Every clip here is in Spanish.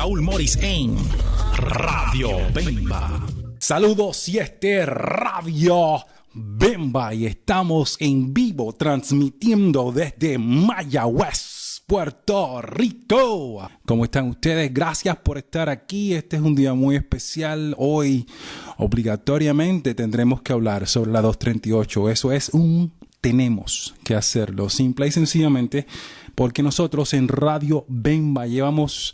Raúl Morris en Radio Bemba. Saludos y Radio Bemba y estamos en vivo transmitiendo desde Mayagüez, Puerto Rico. ¿Cómo están ustedes? Gracias por estar aquí. Este es un día muy especial. Hoy obligatoriamente tendremos que hablar sobre la 238. Eso es tenemos que hacerlo, simple y sencillamente, porque nosotros en Radio Bemba llevamos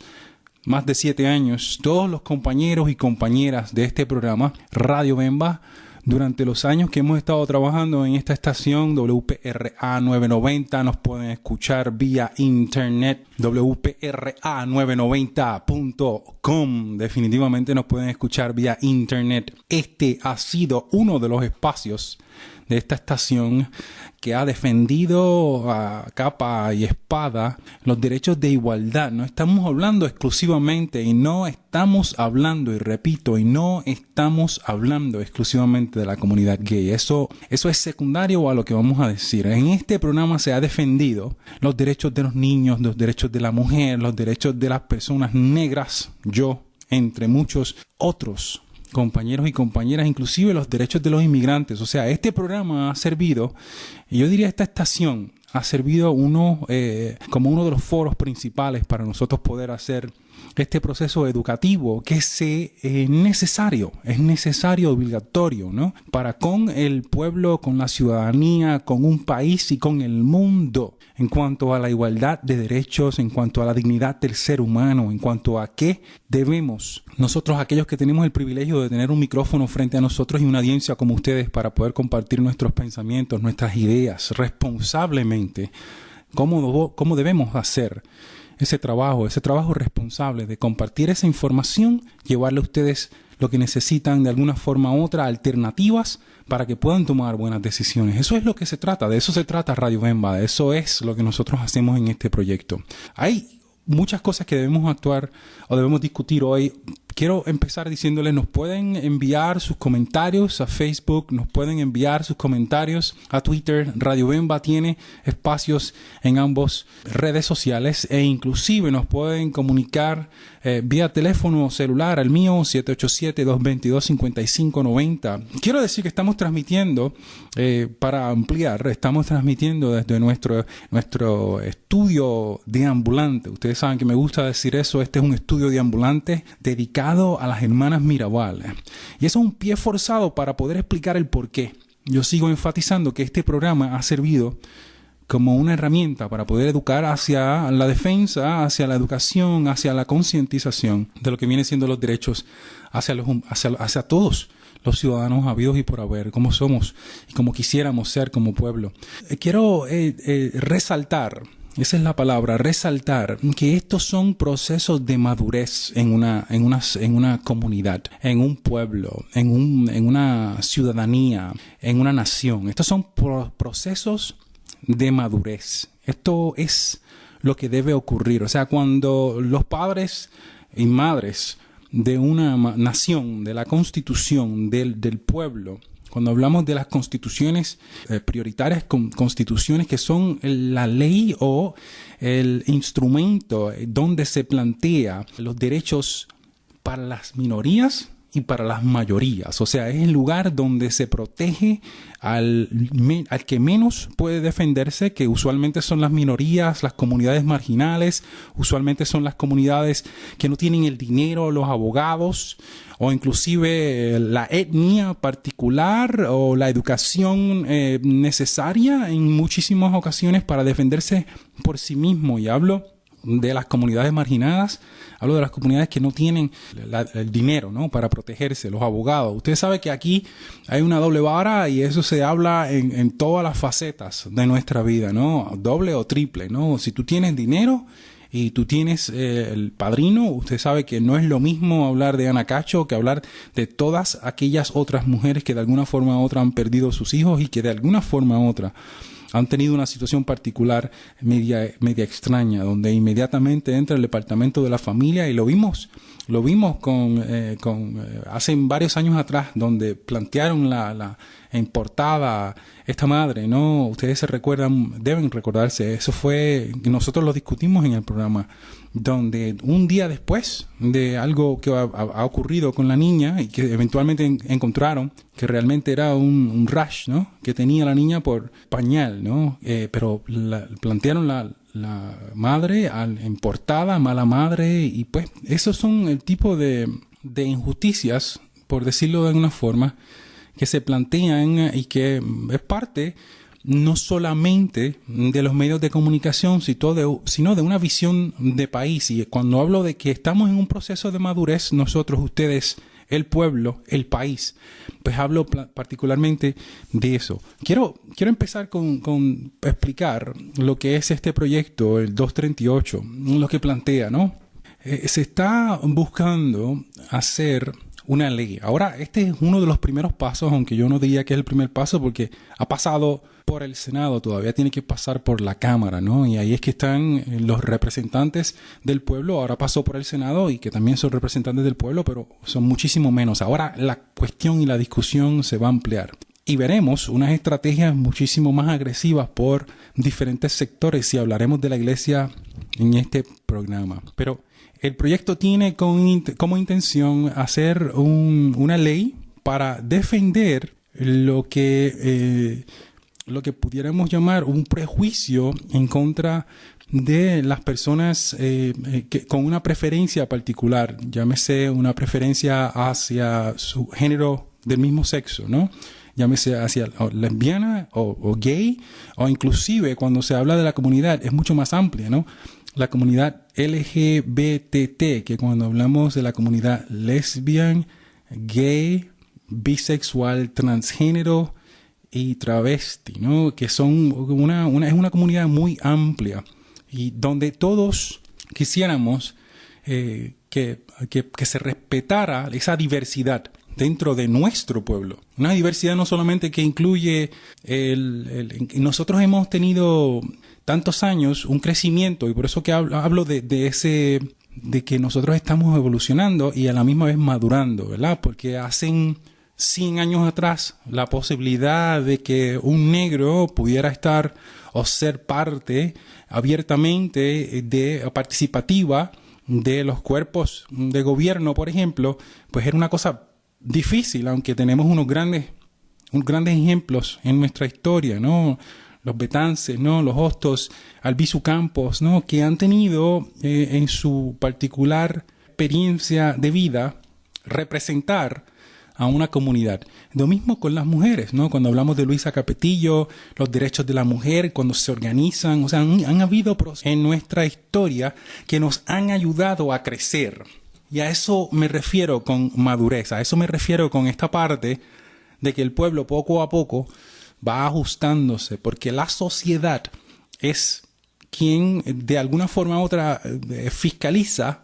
más de 7 años. Todos los compañeros y compañeras de este programa, Radio Bemba, durante los años que hemos estado trabajando en esta estación WPRA 990, nos pueden escuchar vía internet, WPRA990.com. Definitivamente nos pueden escuchar vía internet. Este ha sido uno de los espacios de esta estación que ha defendido a capa y espada los derechos de igualdad. No estamos hablando exclusivamente y no estamos hablando, y repito, y no estamos hablando exclusivamente de la comunidad gay. Eso es secundario a lo que vamos a decir. En este programa se ha defendido los derechos de los niños, los derechos de la mujer, los derechos de las personas negras, yo, entre muchos otros compañeros y compañeras, inclusive los derechos de los inmigrantes. O sea, este programa ha servido, y yo diría esta estación ha servido como uno de los foros principales para nosotros poder hacer este proceso educativo que es necesario, obligatorio, ¿no? Para con el pueblo, con la ciudadanía, con un país y con el mundo, en cuanto a la igualdad de derechos, en cuanto a la dignidad del ser humano, en cuanto a qué debemos nosotros, aquellos que tenemos el privilegio de tener un micrófono frente a nosotros y una audiencia como ustedes para poder compartir nuestros pensamientos, nuestras ideas responsablemente, cómo debemos hacer ese trabajo responsable de compartir esa información, llevarle a ustedes lo que necesitan de alguna forma u otra, alternativas para que puedan tomar buenas decisiones. Eso es lo que se trata, de eso se trata Radio Bemba, eso es lo que nosotros hacemos en este proyecto. Hay muchas cosas que debemos actuar o debemos discutir hoy. Quiero empezar diciéndoles, nos pueden enviar sus comentarios a Facebook, nos pueden enviar sus comentarios a Twitter. Radio Bemba tiene espacios en ambas redes sociales e inclusive nos pueden comunicar vía teléfono celular al mío 787-222-5590. Quiero decir que estamos transmitiendo, para ampliar, estamos transmitiendo desde nuestro estudio deambulante. Ustedes saben que me gusta decir eso. Este es un estudio deambulante dedicado a las hermanas Mirabal. Y eso es un pie forzado para poder explicar el por qué. Yo sigo enfatizando que este programa ha servido como una herramienta para poder educar hacia la defensa, hacia la educación, hacia la concientización de lo que viene siendo los derechos hacia todos los ciudadanos habidos y por haber, como somos y como quisiéramos ser como pueblo. Quiero resaltar, esa es la palabra, resaltar que estos son procesos de madurez en una comunidad, en un pueblo, en una ciudadanía, en una nación. Estos son procesos de madurez. Esto es lo que debe ocurrir. O sea, cuando los padres y madres de una nación, de la constitución, del pueblo, cuando hablamos de las constituciones prioritarias, constituciones que son la ley o el instrumento donde se plantea los derechos para las minorías y para las mayorías. O sea, es el lugar donde se protege al que menos puede defenderse, que usualmente son las minorías, las comunidades marginales, usualmente son las comunidades que no tienen el dinero, los abogados, o inclusive la etnia particular o la educación necesaria en muchísimas ocasiones para defenderse por sí mismo. Y hablo de las comunidades marginadas, hablo de las comunidades que no tienen el dinero, ¿no?, para protegerse, los abogados. Usted sabe que aquí hay una doble vara y eso se habla en todas las facetas de nuestra vida, ¿no? Doble o triple, ¿no? Si tú tienes dinero y tú tienes el padrino, usted sabe que no es lo mismo hablar de Ana Cacho que hablar de todas aquellas otras mujeres que de alguna forma u otra han perdido sus hijos y que de alguna forma u otra han tenido una situación particular media extraña, donde inmediatamente entra el departamento de la familia, y lo vimos hace varios años atrás, donde plantearon en portada esta madre, ¿no? Ustedes se recuerdan, deben recordarse, eso fue, nosotros lo discutimos en el programa, donde un día después de algo que ha ocurrido con la niña y que eventualmente encontraron que realmente era un rash, ¿no?, que tenía la niña por pañal, ¿no? Pero plantearon la madre en portada, mala madre, y pues esos son el tipo de injusticias, por decirlo de alguna forma, que se plantean y que es parte no solamente de los medios de comunicación, sino de una visión de país. Y cuando hablo de que estamos en un proceso de madurez, nosotros, ustedes, el pueblo, el país, pues hablo particularmente de eso. Quiero empezar con explicar lo que es este proyecto, el 238, lo que plantea, ¿no? Se está buscando hacer una ley. Ahora, este es uno de los primeros pasos, aunque yo no diría que es el primer paso, porque ha pasado por el Senado, todavía tiene que pasar por la Cámara, ¿no? Y ahí es que están los representantes del pueblo. Ahora pasó por el Senado, y que también son representantes del pueblo, pero son muchísimo menos. Ahora la cuestión y la discusión se va a ampliar. Y veremos unas estrategias muchísimo más agresivas por diferentes sectores, si hablaremos de la iglesia en este programa. Pero el proyecto tiene como intención hacer una ley para defender lo que pudiéramos llamar un prejuicio en contra de las personas con una preferencia particular, llámese una preferencia hacia su género del mismo sexo, ¿no? Llámese hacia lesbiana o gay, o inclusive cuando se habla de la comunidad es mucho más amplia, ¿no? La comunidad LGBT, que cuando hablamos de la comunidad lesbian, gay, bisexual, transgénero y travesti, ¿no? Que son es una comunidad muy amplia, y donde todos quisiéramos que se respetara esa diversidad dentro de nuestro pueblo. Una diversidad no solamente que incluye nosotros hemos tenido tantos años un crecimiento, y por eso que hablo de que nosotros estamos evolucionando y a la misma vez madurando, ¿verdad? Porque hace 100 años atrás la posibilidad de que un negro pudiera estar o ser parte abiertamente participativa de los cuerpos de gobierno, por ejemplo, pues era una cosa difícil, aunque tenemos unos grandes ejemplos en nuestra historia, ¿no? Los Betances, ¿no? Los Hostos, Albizu Campos, ¿no? Que han tenido en su particular experiencia de vida representar a una comunidad. Lo mismo con las mujeres, ¿no? Cuando hablamos de Luisa Capetillo, los derechos de la mujer, cuando se organizan, o sea, han habido procesos en nuestra historia que nos han ayudado a crecer. Y a eso me refiero con madurez, a eso me refiero con esta parte de que el pueblo poco a poco va ajustándose, porque la sociedad es quien de alguna forma u otra fiscaliza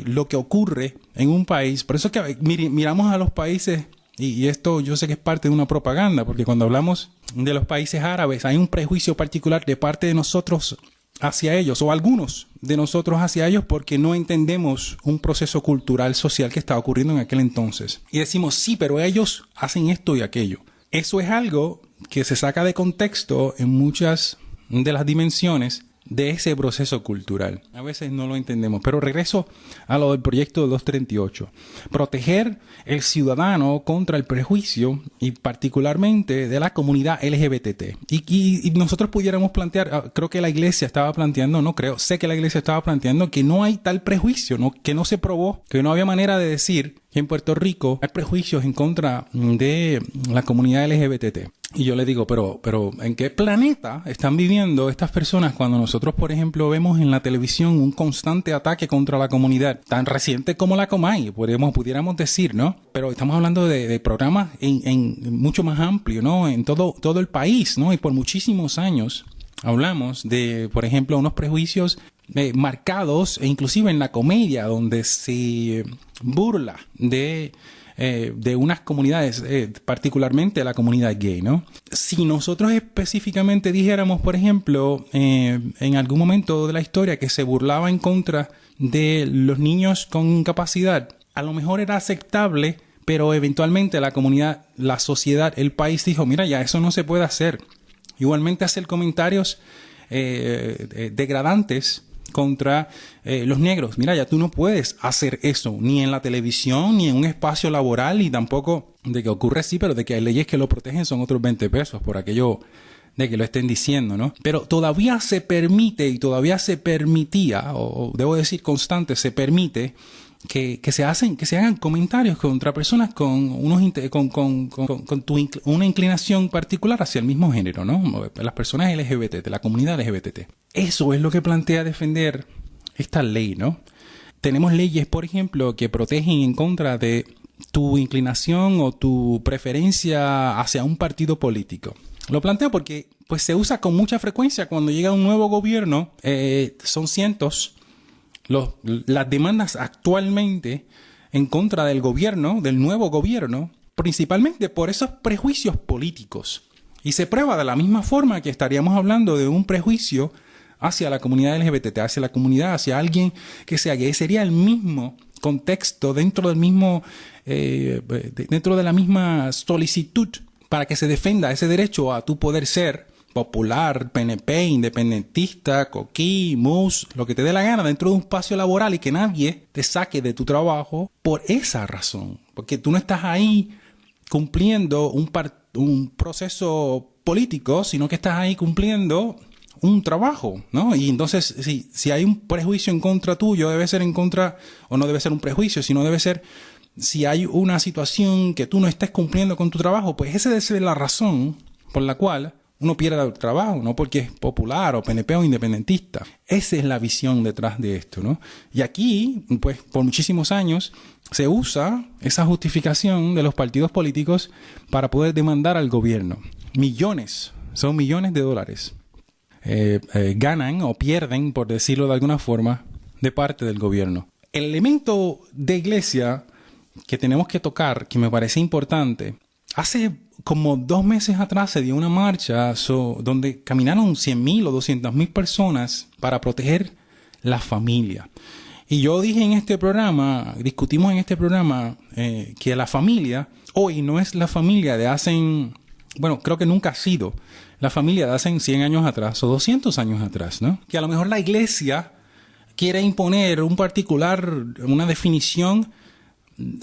lo que ocurre en un país. Por eso que miramos a los países, y esto yo sé que es parte de una propaganda, porque cuando hablamos de los países árabes hay un prejuicio particular de parte de nosotros hacia ellos, o algunos de nosotros hacia ellos, porque no entendemos un proceso cultural, social que estaba ocurriendo en aquel entonces. Y decimos, sí, pero ellos hacen esto y aquello. Eso es algo que se saca de contexto en muchas de las dimensiones de ese proceso cultural. A veces no lo entendemos, pero regreso a lo del proyecto 238. Proteger el ciudadano contra el prejuicio, y particularmente de la comunidad LGBT. Y nosotros pudiéramos plantear, creo que la iglesia estaba planteando, sé que la iglesia estaba planteando que no hay tal prejuicio, que no se probó, que no había manera de decir que en Puerto Rico hay prejuicios en contra de la comunidad LGBT. Y yo le digo, pero ¿en qué planeta están viviendo estas personas cuando nosotros, por ejemplo, vemos en la televisión un constante ataque contra la comunidad, tan reciente como la Comay, pudiéramos decir, ¿no? Pero estamos hablando de programas en mucho más amplio, ¿no? En todo el país, ¿no? Y por muchísimos años hablamos de, por ejemplo, unos prejuicios marcados, e inclusive en la comedia, donde se burla de unas comunidades, particularmente la comunidad gay, ¿no? si nosotros específicamente dijéramos, por ejemplo, en algún momento de la historia que se burlaba en contra de los niños con incapacidad, a lo mejor era aceptable, pero eventualmente la comunidad, la sociedad, el país dijo, mira, ya eso no se puede hacer. Igualmente hacer comentarios degradantes contra los negros. Mira, ya tú no puedes hacer eso, ni en la televisión, ni en un espacio laboral, y tampoco de que ocurre sí, pero de que hay leyes que lo protegen son otros 20 pesos por aquello de que lo estén diciendo, ¿no? Pero todavía se permite y todavía se permitía, o debo decir constante, se permite que se hagan comentarios contra personas con una inclinación particular hacia el mismo género, ¿no? Las personas LGBT, la comunidad LGBT. Eso es lo que plantea defender esta ley, ¿no? Tenemos leyes, por ejemplo, que protegen en contra de tu inclinación o tu preferencia hacia un partido político. Lo planteo porque pues se usa con mucha frecuencia cuando llega un nuevo gobierno. Son cientos las demandas actualmente en contra del gobierno, del nuevo gobierno, principalmente por esos prejuicios políticos. Y se prueba de la misma forma que estaríamos hablando de un prejuicio hacia la comunidad LGBT, hacia la comunidad, hacia alguien que sea gay. Sería el mismo contexto, dentro de la misma solicitud para que se defenda ese derecho a tu poder ser popular, PNP, independentista, coquí, mus, lo que te dé la gana dentro de un espacio laboral y que nadie te saque de tu trabajo por esa razón. Porque tú no estás ahí cumpliendo un proceso político, sino que estás ahí cumpliendo un trabajo, ¿no? Y entonces, si hay un prejuicio en contra tuyo, debe ser en contra, o no debe ser un prejuicio, sino debe ser, si hay una situación que tú no estés cumpliendo con tu trabajo, pues esa debe ser la razón por la cual uno pierde el trabajo, no porque es popular o PNP o independentista. Esa es la visión detrás de esto, ¿no? Y aquí, pues, por muchísimos años se usa esa justificación de los partidos políticos para poder demandar al gobierno. Son millones de dólares. Ganan o pierden, por decirlo de alguna forma, de parte del gobierno. El elemento de iglesia que tenemos que tocar, que me parece importante, hace como 2 meses atrás se dio una marcha donde caminaron 100,000 o 200,000 personas para proteger la familia. Y yo dije en este programa, discutimos en este programa, que la familia hoy no es la familia de hace, bueno, creo que nunca ha sido la familia de hace 100 años atrás o 200 años atrás, ¿no? Que a lo mejor la iglesia quiere imponer una definición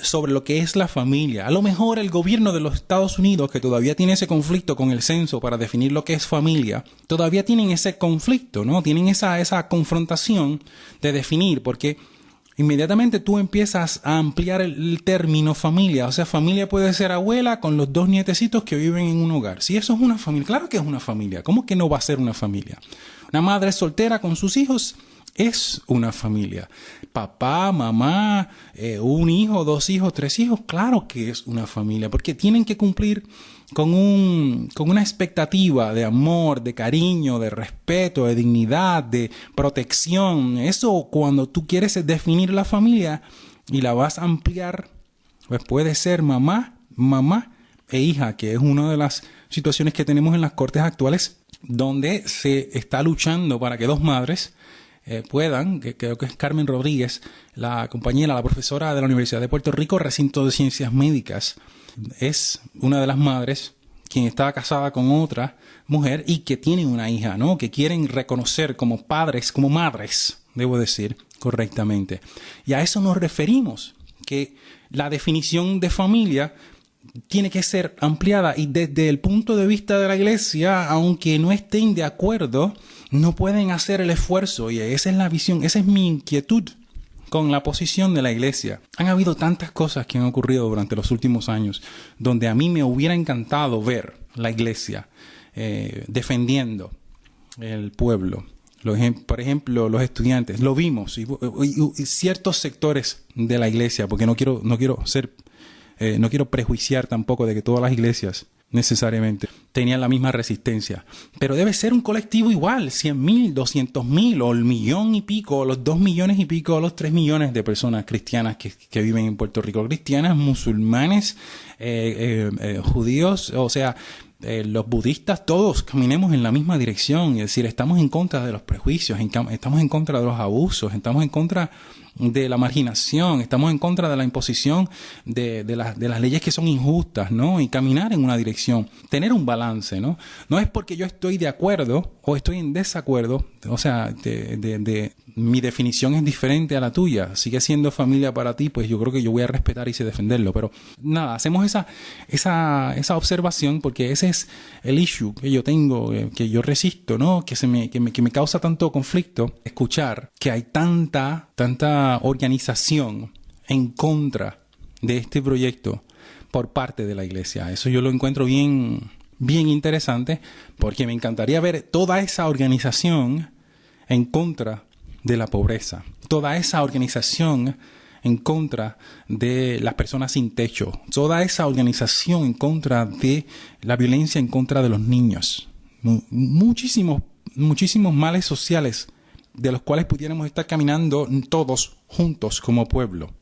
sobre lo que es la familia. A lo mejor el gobierno de los Estados Unidos, que todavía tiene ese conflicto con el censo para definir lo que es familia, todavía tienen ese conflicto, ¿no? Tienen esa confrontación de definir, porque inmediatamente tú empiezas a ampliar el término familia. O sea, familia puede ser abuela con los 2 nietecitos que viven en un hogar. Si eso es una familia, claro que es una familia. ¿Cómo que no va a ser una familia? Una madre soltera con sus hijos es una familia. Papá, mamá, 1 hijo, 2 hijos, 3 hijos, claro que es una familia, porque tienen que cumplir con una expectativa de amor, de cariño, de respeto, de dignidad, de protección. Eso, cuando tú quieres definir la familia y la vas a ampliar, pues puede ser mamá e hija, que es una de las situaciones que tenemos en las cortes actuales, donde se está luchando para que 2 madres puedan, que creo que es Carmen Rodríguez, la compañera, la profesora de la Universidad de Puerto Rico, recinto de ciencias médicas, es una de las madres quien está casada con otra mujer y que tiene una hija, ¿no? Que quieren reconocer como padres, como madres, debo decir correctamente. Y a eso nos referimos, que la definición de familia tiene que ser ampliada, y desde el punto de vista de la iglesia, aunque no estén de acuerdo, no pueden hacer el esfuerzo, y esa es la visión, esa es mi inquietud con la posición de la iglesia. Han habido tantas cosas que han ocurrido durante los últimos años donde a mí me hubiera encantado ver la iglesia defendiendo el pueblo. Por ejemplo, los estudiantes, lo vimos, y ciertos sectores de la iglesia, porque no quiero prejuiciar tampoco de que todas las iglesias necesariamente tenían la misma resistencia, pero debe ser un colectivo igual, 100,000, 200,000 o el 1,000,000 y pico, o los 2 millones y pico, o los 3 millones de personas cristianas que viven en Puerto Rico, cristianas, musulmanes, judíos, o sea, los budistas, todos caminemos en la misma dirección. Es decir, estamos en contra de los prejuicios, estamos en contra de los abusos, estamos en contra de la marginación, estamos en contra de la imposición de las leyes que son injustas, ¿no? Y caminar en una dirección, tener un balance, ¿no? No es porque yo estoy de acuerdo o estoy en desacuerdo, o sea, mi definición es diferente a la tuya, sigue siendo familia para ti, pues yo creo que yo voy a respetar y sé defenderlo, pero nada, hacemos esa observación porque ese es el issue que yo tengo, que yo resisto, ¿no? Que me causa tanto conflicto escuchar que hay tanta organización en contra de este proyecto por parte de la iglesia. Eso yo lo encuentro bien interesante, porque me encantaría ver toda esa organización en contra de la pobreza, toda esa organización en contra de las personas sin techo, toda esa organización en contra de la violencia en contra de los niños. Muchísimos males sociales de los cuales pudiéramos estar caminando todos juntos como pueblo.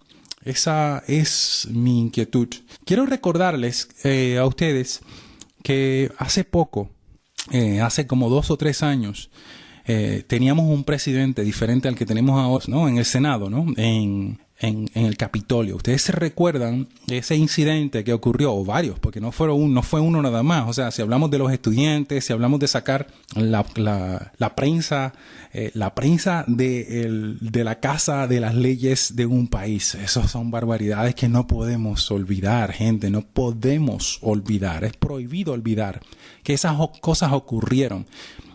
Esa es mi inquietud. Quiero recordarles a ustedes que hace poco, hace como 2 o 3 años, teníamos un presidente diferente al que tenemos ahora, ¿no? En el Senado, ¿no? En el Capitolio. Ustedes se recuerdan ese incidente que ocurrió, o varios, porque no fue uno nada más. O sea, si hablamos de los estudiantes, si hablamos de sacar la prensa de la casa de las leyes de un país. Esas son barbaridades que no podemos olvidar, gente. No podemos olvidar. Es prohibido olvidar que esas cosas ocurrieron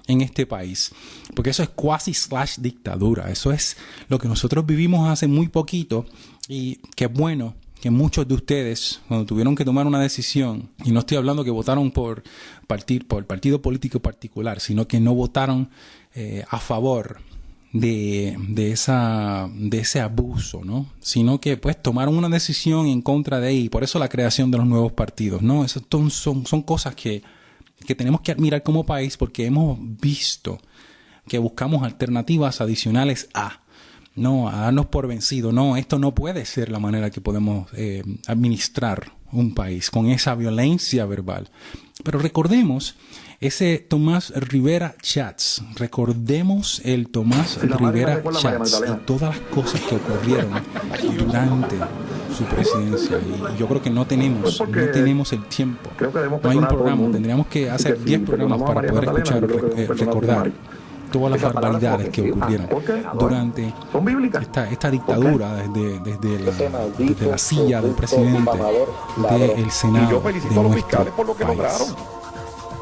en este país, porque eso es /dictadura. Eso es lo que nosotros vivimos hace muy poquito, y qué bueno que muchos de ustedes, cuando tuvieron que tomar una decisión, y no estoy hablando que votaron por partido político particular, sino que no votaron a favor de ese abuso, ¿no? Sino que pues tomaron una decisión en contra de él, y por eso la creación de los nuevos partidos, ¿no? Esas son cosas que tenemos que admirar como país, porque hemos visto que buscamos alternativas adicionales a darnos por vencido. No, esto no puede ser la manera que podemos administrar un país con esa violencia verbal. Pero recordemos ese Tomás Rivera Chats. Recordemos el Tomás Rivera Chats y todas las cosas que ocurrieron durante su presidencia. Y yo creo que no tenemos el tiempo. No hay un programa. Tendríamos que hacer 10 programas para poder escuchar o recordar todas las barbaridades que ocurrieron durante esta dictadura desde la silla del presidente del Senado de nuestro país.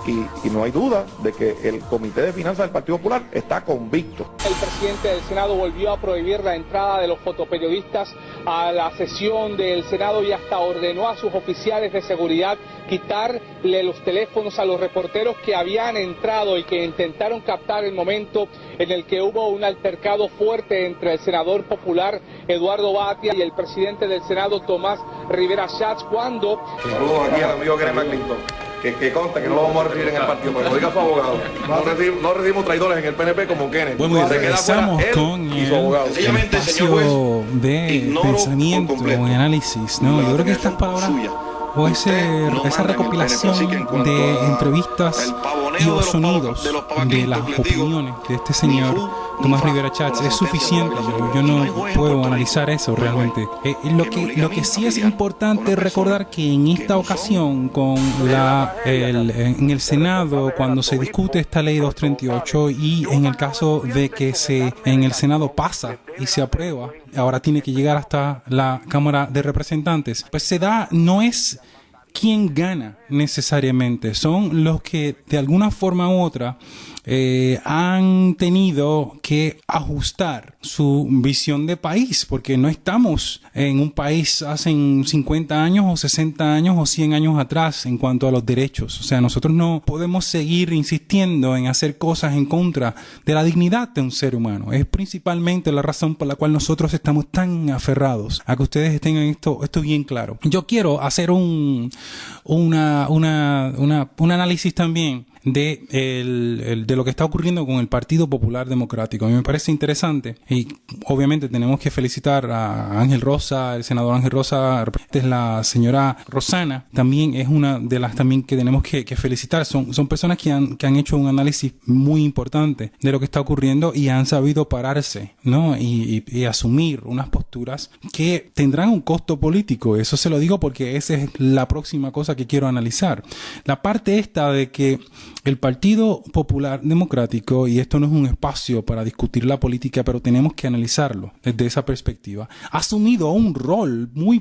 Y no hay duda de que el Comité de Finanzas del Partido Popular está convicto. El presidente del Senado volvió a prohibir la entrada de los fotoperiodistas a la sesión del Senado y hasta ordenó a sus oficiales de seguridad quitarle los teléfonos a los reporteros que habían entrado y que intentaron captar el momento en el que hubo un altercado fuerte entre el senador popular Eduardo Batia y el presidente del Senado Tomás Rivera Chats cuando... Saludos aquí al amigo Graham Clinton. Que consta que no lo vamos a recibir en el partido, pero lo diga su abogado. No recibimos traidores en el PNP como Kenneth. Bueno, y regresamos con el espacio de pensamiento y análisis, ¿no? Yo creo que estas palabras o esa recopilación de entrevistas y los sonidos de las opiniones de este señor Tomás Rivera Chats es suficiente. Yo no puedo analizar eso realmente. Lo que sí es importante recordar que en esta ocasión en el Senado, cuando se discute esta ley 238 y en el caso de que en el Senado pasa y se aprueba, ahora tiene que llegar hasta la Cámara de Representantes, pues no es quien gana necesariamente, son los que de alguna forma u otra han tenido que ajustar su visión de país, porque no estamos en un país hace 50 años o 60 años o 100 años atrás en cuanto a los derechos. O sea, nosotros no podemos seguir insistiendo en hacer cosas en contra de la dignidad de un ser humano. Es principalmente la razón por la cual nosotros estamos tan aferrados a que ustedes tengan esto bien claro. Yo quiero hacer un análisis también de lo que está ocurriendo con el Partido Popular Democrático. A mí me parece interesante y obviamente tenemos que felicitar a Ángel Rosa, el senador Ángel Rosa, la señora Rosana, también es una de las también que tenemos que felicitar. Son personas que han hecho un análisis muy importante de lo que está ocurriendo y han sabido pararse, ¿no? Y asumir unas posturas que tendrán un costo político. Eso se lo digo porque esa es la próxima cosa que quiero analizar. La parte esta de que el Partido Popular Democrático, y esto no es un espacio para discutir la política, pero tenemos que analizarlo desde esa perspectiva, ha asumido un rol muy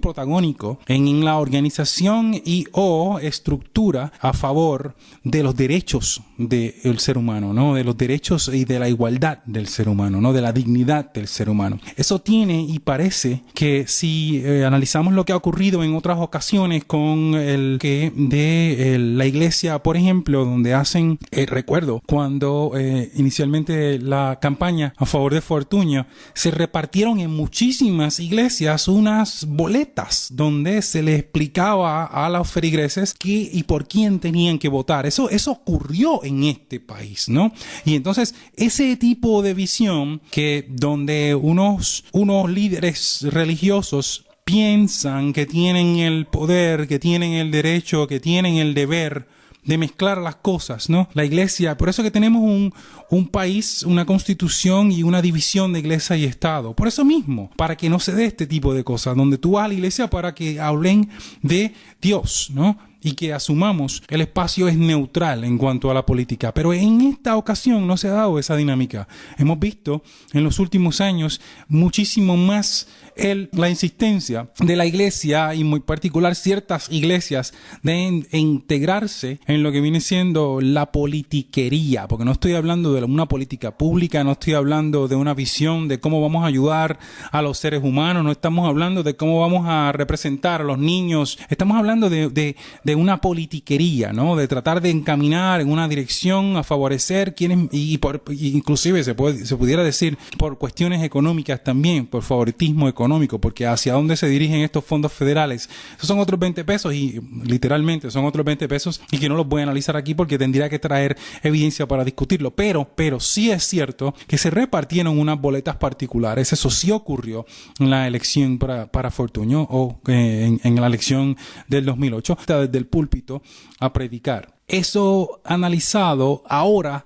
protagónico en la organización y o estructura a favor de los derechos del ser humano, ¿no? De los derechos y de la igualdad del ser humano, ¿no? De la dignidad del ser humano. Eso tiene, y parece que si analizamos lo que ha ocurrido en otras ocasiones con la iglesia, por ejemplo, donde hacen, recuerdo cuando inicialmente la campaña a favor de Fortuño, se repartieron en muchísimas iglesias unas boletas donde se les explicaba a los feligreses qué y por quién tenían que votar. Eso ocurrió en este país, ¿no? Y entonces ese tipo de visión que donde unos líderes religiosos piensan que tienen el poder, que tienen el derecho, que tienen el deber de mezclar las cosas, ¿no? La iglesia, por eso que tenemos un país, una constitución y una división de iglesia y Estado. Por eso mismo, para que no se dé este tipo de cosas, donde tú vas a la iglesia para que hablen de Dios, ¿no? Y que asumamos el espacio es neutral en cuanto a la política. Pero en esta ocasión no se ha dado esa dinámica. Hemos visto en los últimos años muchísimo más la insistencia de la iglesia y muy particular ciertas iglesias de integrarse en lo que viene siendo la politiquería, porque no estoy hablando de una política pública, no estoy hablando de una visión de cómo vamos a ayudar a los seres humanos, no estamos hablando de cómo vamos a representar a los niños, estamos hablando de una politiquería, ¿no? De tratar de encaminar en una dirección a favorecer quienes, inclusive se pudiera decir por cuestiones económicas también, por favoritismo económico, porque hacia dónde se dirigen estos fondos federales, esos son otros 20 pesos y literalmente son otros 20 pesos y que no los voy a analizar aquí porque tendría que traer evidencia para discutirlo, pero sí es cierto que se repartieron unas boletas particulares. Eso sí ocurrió en la elección para Fortuño o en la elección del 2008, desde el púlpito a predicar. Eso analizado ahora,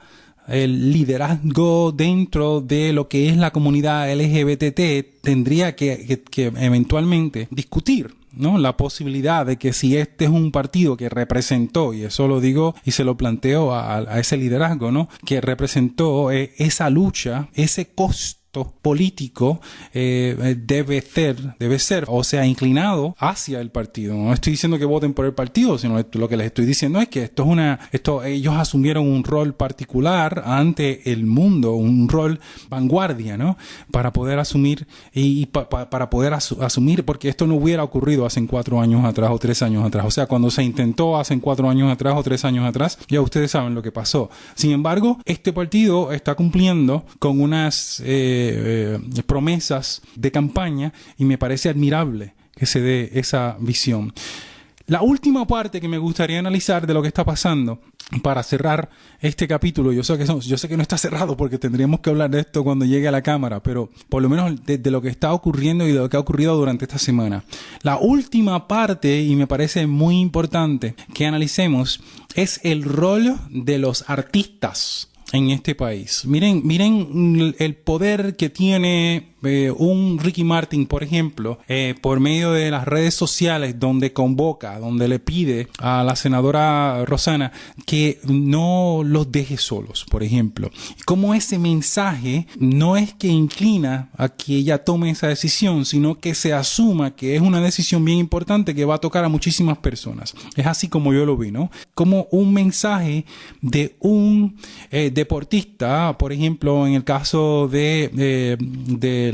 el liderazgo dentro de lo que es la comunidad LGBT tendría que eventualmente discutir, ¿no? La posibilidad de que si este es un partido que representó, y eso lo digo y se lo planteo a ese liderazgo, ¿no? Que representó esa lucha, ese costo político debe ser, o sea, inclinado hacia el partido. No estoy diciendo que voten por el partido, sino lo que les estoy diciendo es que ellos asumieron un rol particular ante el mundo, un rol vanguardia, ¿no? Para poder asumir para poder asumir, porque esto no hubiera ocurrido hace 4 años atrás o 3 años atrás. O sea, cuando se intentó hace 4 años atrás o 3 años atrás, ya ustedes saben lo que pasó. Sin embargo, este partido está cumpliendo con unas promesas de campaña y me parece admirable que se dé esa visión. La última parte que me gustaría analizar de lo que está pasando para cerrar este capítulo, yo sé que no está cerrado porque tendríamos que hablar de esto cuando llegue a la cámara, pero por lo menos de lo que está ocurriendo y de lo que ha ocurrido durante esta semana. La última parte, y me parece muy importante que analicemos, es el rol de los artistas en este país. Miren el poder que tiene un Ricky Martin, por ejemplo, por medio de las redes sociales, donde le pide a la senadora Rosana que no los deje solos, por ejemplo. Como ese mensaje no es que inclina a que ella tome esa decisión, sino que se asuma que es una decisión bien importante que va a tocar a muchísimas personas. Es así como yo lo vi, ¿no? Como un mensaje de un deportista, por ejemplo, en el caso de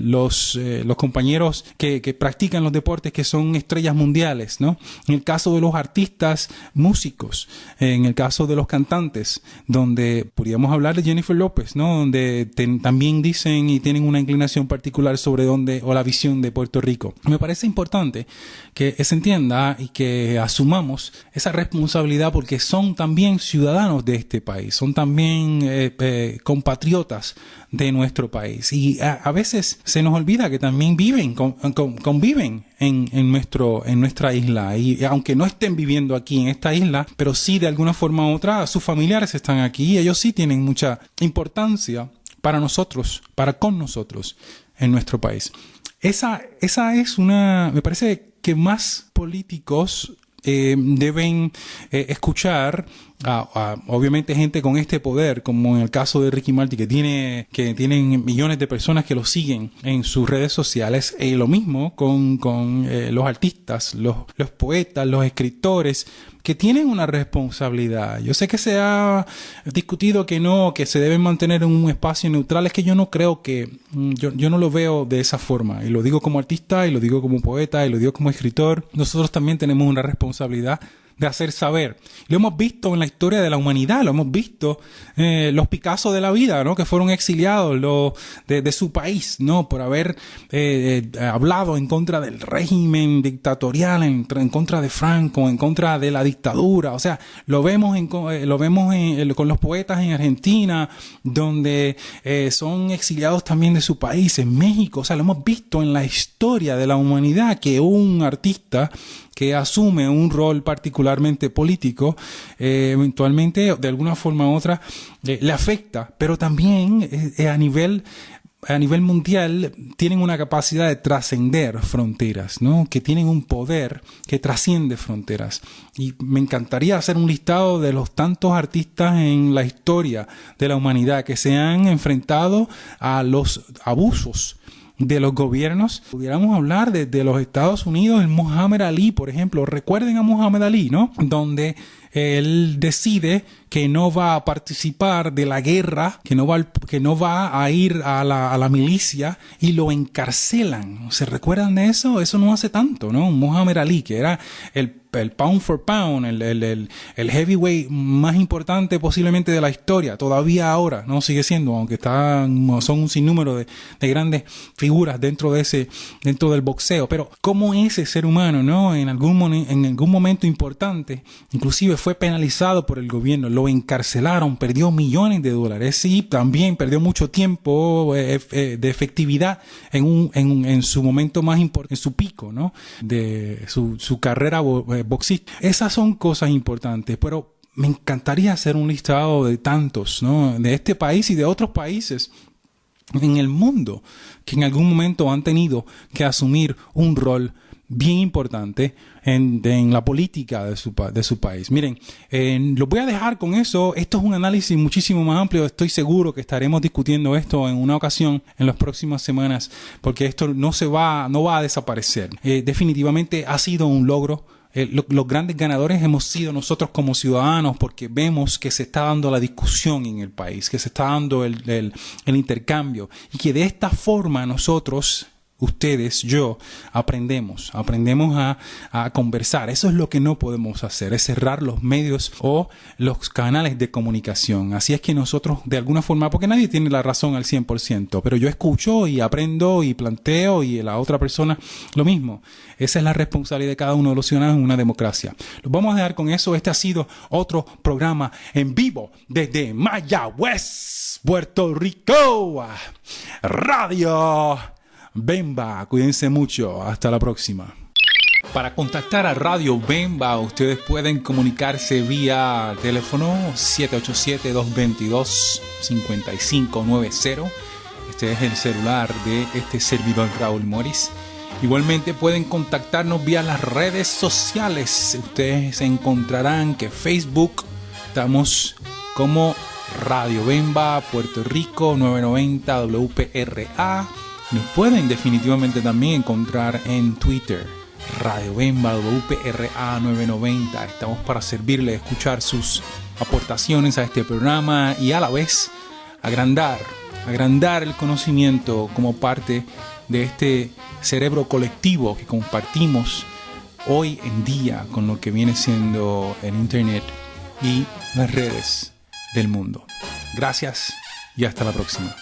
los compañeros que practican los deportes, que son estrellas mundiales, ¿no? En el caso de los artistas músicos, en el caso de los cantantes, donde podríamos hablar de Jennifer López, ¿no? Donde también dicen y tienen una inclinación particular sobre o la visión de Puerto Rico. Me parece importante que se entienda y que asumamos esa responsabilidad, porque son también ciudadanos de este país, son también compatriotas de nuestro país, y a veces se nos olvida que también conviven en nuestra isla, y aunque no estén viviendo aquí en esta isla, pero sí de alguna forma u otra sus familiares están aquí y ellos sí tienen mucha importancia para nosotros, con nosotros en nuestro país. Esa es me parece que más políticos deben escuchar obviamente gente con este poder, como en el caso de Ricky Martin, que tienen millones de personas que lo siguen en sus redes sociales. Lo mismo con los artistas, los poetas, los escritores, que tienen una responsabilidad. Yo sé que se ha discutido que se deben mantener en un espacio neutral. Es que yo no creo yo no lo veo de esa forma. Y lo digo como artista, y lo digo como poeta, y lo digo como escritor. Nosotros también tenemos una responsabilidad de hacer saber. Lo hemos visto en la historia de la humanidad, lo hemos visto los Picasso de la vida, ¿no? Que fueron exiliados de su país, ¿no? Por haber hablado en contra del régimen dictatorial, en contra de Franco, en contra de la dictadura. O sea, lo vemos con los poetas en Argentina, donde son exiliados también de su país, en México. O sea, lo hemos visto en la historia de la humanidad, que un artista que asume un rol particularmente político, eventualmente, de alguna forma u otra, le afecta, pero también a nivel mundial tienen una capacidad de trascender fronteras, ¿no? Que tienen un poder que trasciende fronteras. Y me encantaría hacer un listado de los tantos artistas en la historia de la humanidad que se han enfrentado a los abusos de los gobiernos. Pudiéramos hablar de los Estados Unidos, el Muhammad Ali, por ejemplo. Recuerden a Muhammad Ali, ¿no? Donde él decide que no va a participar de la guerra, que no va a ir a la milicia, y lo encarcelan. ¿Se recuerdan de eso? Eso no hace tanto, ¿no? Muhammad Ali, que era el pound for pound, el heavyweight más importante posiblemente de la historia, todavía ahora, no sigue siendo, aunque son un sinnúmero de grandes figuras dentro del boxeo. Pero cómo ese ser humano, ¿no? En algún momento importante, inclusive fue penalizado por el gobierno, lo encarcelaron, perdió millones de dólares, sí, también perdió mucho tiempo de efectividad en su momento más importante, en su pico, ¿no? De su carrera boxista. Esas son cosas importantes, pero me encantaría hacer un listado de tantos, ¿no? De este país y de otros países en el mundo que en algún momento han tenido que asumir un rol bien importante en la política de su país. Miren, los voy a dejar con eso. Esto es un análisis muchísimo más amplio. Estoy seguro que estaremos discutiendo esto en una ocasión en las próximas semanas, porque esto no va a desaparecer. Definitivamente ha sido un logro. Los grandes ganadores hemos sido nosotros como ciudadanos, porque vemos que se está dando la discusión en el país, que se está dando el intercambio, y que de esta forma nosotros, ustedes, yo, aprendemos a conversar. Eso es lo que no podemos hacer, es cerrar los medios o los canales de comunicación. Así es que nosotros, de alguna forma, porque nadie tiene la razón al 100%, pero yo escucho y aprendo y planteo, y la otra persona lo mismo. Esa es la responsabilidad de cada uno de los ciudadanos en una democracia. Los vamos a dejar con eso. Este ha sido otro programa en vivo desde Mayagüez, Puerto Rico. Radio Bemba. Cuídense mucho. Hasta la próxima. Para contactar a Radio Bemba, ustedes pueden comunicarse vía teléfono 787-222-5590. Este es el celular de este servidor Raúl Morris. Igualmente pueden contactarnos vía las redes sociales. Ustedes encontrarán que Facebook estamos como Radio Bemba Puerto Rico 990 WPRA. Nos pueden definitivamente también encontrar en Twitter, Radio Bemba WPRA 990. Estamos para servirle, escuchar sus aportaciones a este programa y a la vez agrandar el conocimiento como parte de este cerebro colectivo que compartimos hoy en día con lo que viene siendo el Internet y las redes del mundo. Gracias y hasta la próxima.